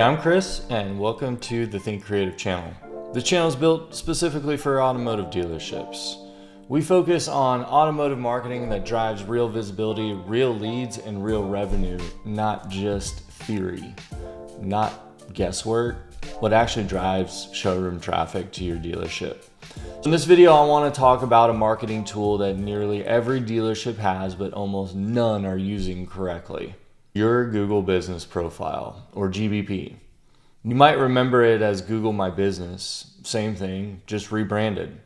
I'm Chris, and welcome to the Think Creative channel. The channel is built specifically for automotive dealerships. We focus on automotive marketing that drives real visibility, real leads, and real revenue, not just theory, not guesswork, what actually drives showroom traffic to your dealership. In this video, I want to talk about a marketing tool that nearly every dealership has, but almost none are using correctly. Your Google Business Profile, or GBP. You might remember it as Google My Business, same thing, just rebranded.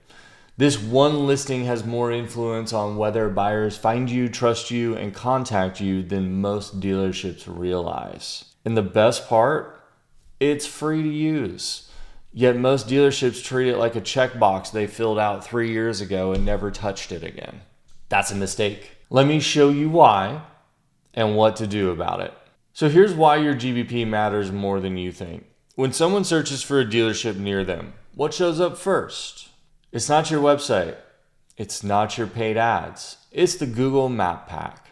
This one listing has more influence on whether buyers find you, trust you, and contact you than most dealerships realize. And the best part, it's free to use. Yet most dealerships treat it like a checkbox they filled out 3 years ago and never touched it again. That's a mistake. Let me show you why and what to do about it. So here's why your GBP matters more than you think. When someone searches for a dealership near them, what shows up first? It's not your website. It's not your paid ads. It's the Google Map Pack.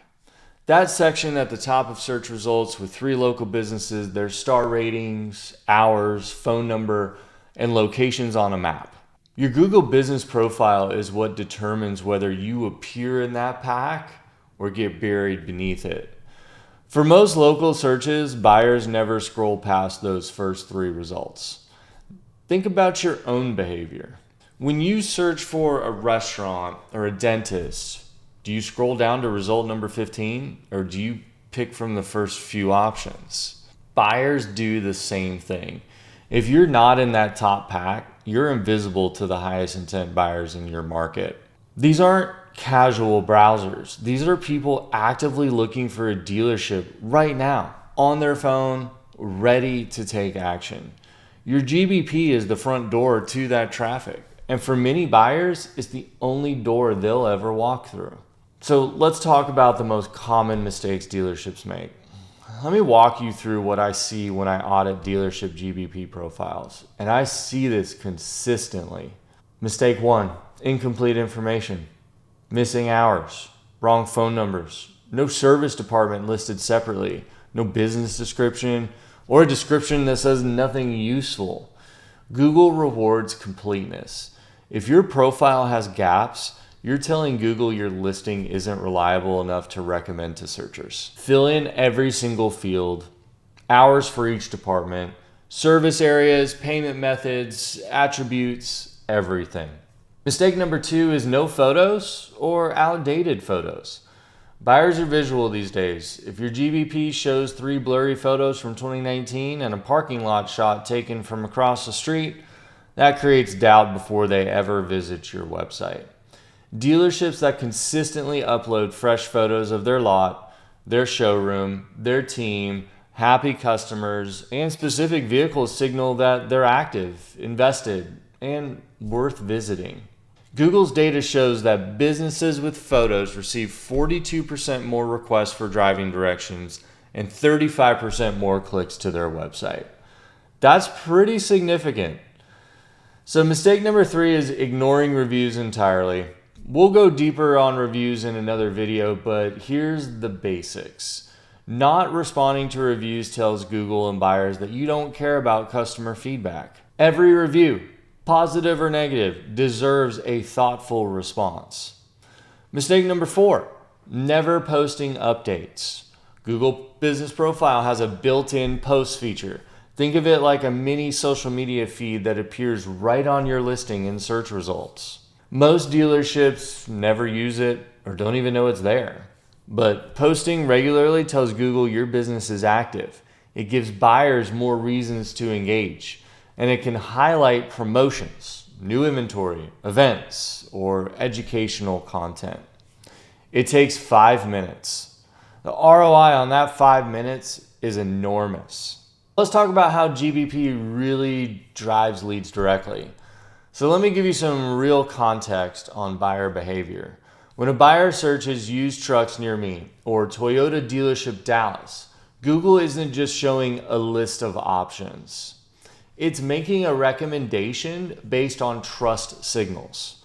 That section at the top of search results with 3 local businesses, their star ratings, hours, phone number, and locations on a map. Your Google Business Profile is what determines whether you appear in that pack or get buried beneath it. For most local searches, buyers never scroll past those first 3 results. Think about your own behavior. When you search for a restaurant or a dentist, do you scroll down to result number 15 or do you pick from the first few options? Buyers do the same thing. If you're not in that top pack, you're invisible to the highest intent buyers in your market. These aren't casual browsers. These are people actively looking for a dealership right now on their phone, ready to take action. Your GBP is the front door to that traffic. And for many buyers, it's the only door they'll ever walk through. So let's talk about the most common mistakes dealerships make. Let me walk you through what I see when I audit dealership GBP profiles. And I see this consistently. Mistake 1, incomplete information. Missing hours, wrong phone numbers, no service department listed separately, no business description, or a description that says nothing useful. Google rewards completeness. If your profile has gaps, you're telling Google your listing isn't reliable enough to recommend to searchers. Fill in every single field, hours for each department, service areas, payment methods, attributes, everything. Mistake number 2 is no photos or outdated photos. Buyers are visual these days. If your GBP shows 3 blurry photos from 2019 and a parking lot shot taken from across the street, that creates doubt before they ever visit your website. Dealerships that consistently upload fresh photos of their lot, their showroom, their team, happy customers, and specific vehicles signal that they're active, invested, and worth visiting. Google's data shows that businesses with photos receive 42% more requests for driving directions and 35% more clicks to their website. That's pretty significant. So mistake number 3 is ignoring reviews entirely. We'll go deeper on reviews in another video, but here's the basics. Not responding to reviews tells Google and buyers that you don't care about customer feedback. Every review, positive or negative, deserves a thoughtful response. Mistake number 4, never posting updates. Google Business Profile has a built-in post feature. Think of it like a mini social media feed that appears right on your listing in search results. Most dealerships never use it or don't even know it's there. But posting regularly tells Google your business is active. It gives buyers more reasons to engage. And it can highlight promotions, new inventory, events, or educational content. It takes 5 minutes. The ROI on that 5 minutes is enormous. Let's talk about how GBP really drives leads directly. So let me give you some real context on buyer behavior. When a buyer searches used trucks near me or Toyota dealership Dallas, Google isn't just showing a list of options. It's making a recommendation based on trust signals.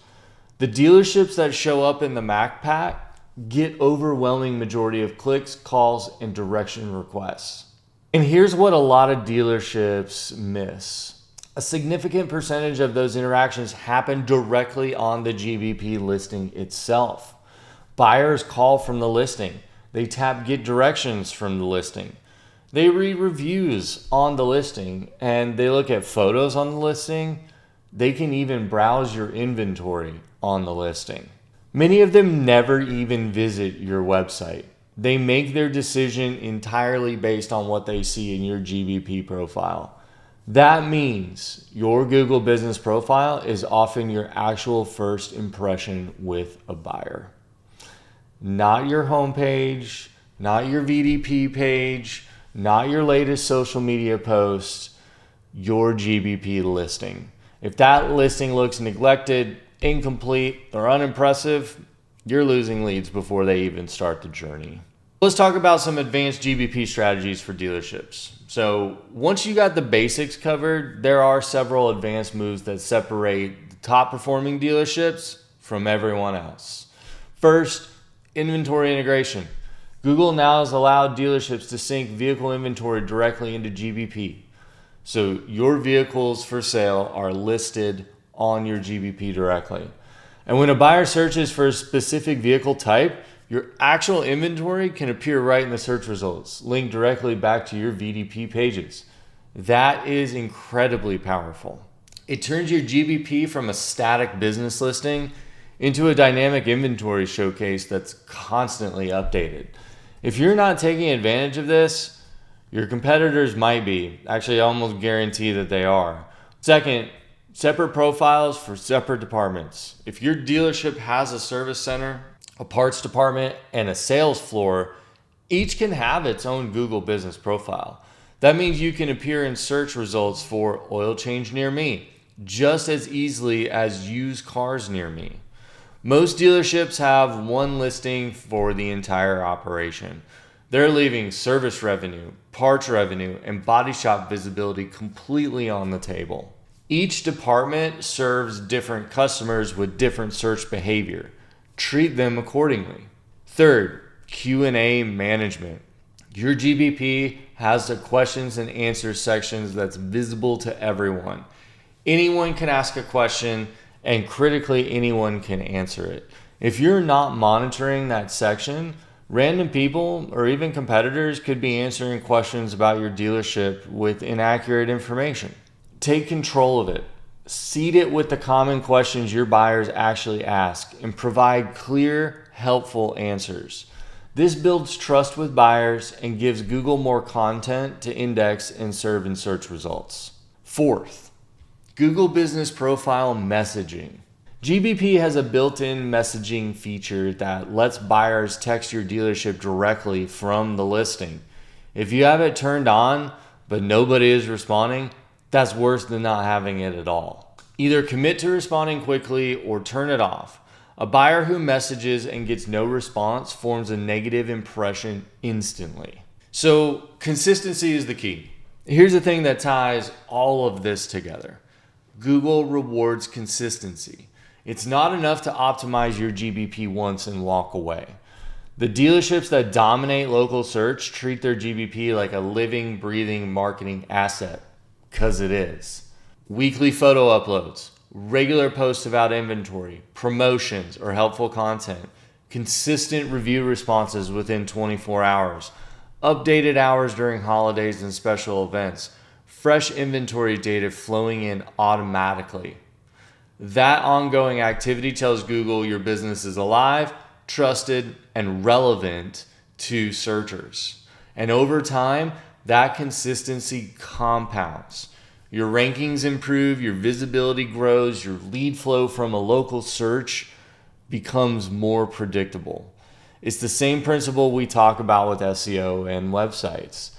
The dealerships that show up in the Mac Pack get overwhelming majority of clicks, calls, and direction requests. And here's what a lot of dealerships miss. A significant percentage of those interactions happen directly on the GBP listing itself. Buyers call from the listing. They tap get directions from the listing. They read reviews on the listing, and they look at photos on the listing. They can even browse your inventory on the listing. Many of them never even visit your website. They make their decision entirely based on what they see in your GBP profile. That means your Google Business Profile is often your actual first impression with a buyer. Not your homepage, not your VDP page, not your latest social media post, your GBP listing. If that listing looks neglected, incomplete, or unimpressive, you're losing leads before they even start the journey. Let's talk about some advanced GBP strategies for dealerships. So once you got the basics covered, there are several advanced moves that separate the top performing dealerships from everyone else. First, inventory integration. Google now has allowed dealerships to sync vehicle inventory directly into GBP. So your vehicles for sale are listed on your GBP directly. And when a buyer searches for a specific vehicle type, your actual inventory can appear right in the search results, linked directly back to your VDP pages. That is incredibly powerful. It turns your GBP from a static business listing into a dynamic inventory showcase that's constantly updated. If you're not taking advantage of this, your competitors might be. Actually, I almost guarantee that they are. Second, separate profiles for separate departments. If your dealership has a service center, a parts department, and a sales floor, each can have its own Google Business Profile. That means you can appear in search results for oil change near me, just as easily as used cars near me. Most dealerships have one listing for the entire operation. They're leaving service revenue, parts revenue, and body shop visibility completely on the table. Each department serves different customers with different search behavior. Treat them accordingly. Third, Q&A management. Your GBP has the questions and answers sections that's visible to everyone. Anyone can ask a question, and critically, anyone can answer it. If you're not monitoring that section, random people or even competitors could be answering questions about your dealership with inaccurate information. Take control of it. Seed it with the common questions your buyers actually ask and provide clear, helpful answers. This builds trust with buyers and gives Google more content to index and serve in search results. Fourth, Google Business Profile messaging. GBP has a built-in messaging feature that lets buyers text your dealership directly from the listing. If you have it turned on, but nobody is responding, that's worse than not having it at all. Either commit to responding quickly or turn it off. A buyer who messages and gets no response forms a negative impression instantly. So consistency is the key. Here's the thing that ties all of this together. Google rewards consistency. It's not enough to optimize your GBP once and walk away. The dealerships that dominate local search treat their GBP like a living, breathing marketing asset, because it is. Weekly photo uploads, regular posts about inventory, promotions or helpful content, consistent review responses within 24 hours, updated hours during holidays and special events, fresh inventory data flowing in automatically. That ongoing activity tells Google your business is alive, trusted, and relevant to searchers. And over time, that consistency compounds. Your rankings improve, your visibility grows, your lead flow from a local search becomes more predictable. It's the same principle we talk about with SEO and websites.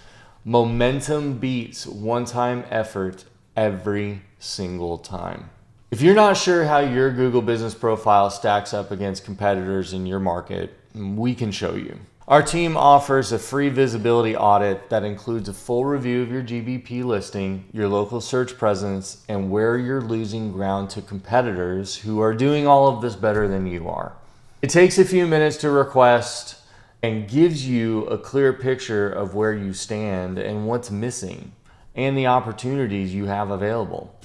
Momentum beats one-time effort every single time. If you're not sure how your Google Business Profile stacks up against competitors in your market, we can show you. Our team offers a free visibility audit that includes a full review of your GBP listing, your local search presence, and where you're losing ground to competitors who are doing all of this better than you are. It takes a few minutes to request, and gives you a clear picture of where you stand and what's missing and the opportunities you have available.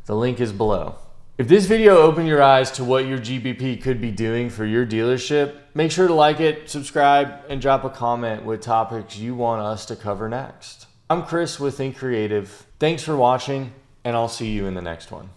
The link is below. If this video opened your eyes to what your GBP could be doing for your dealership, make sure to like it, subscribe, and drop a comment with topics you want us to cover next. I'm Chris with Think Creative. Thanks for watching, and I'll see you in the next one.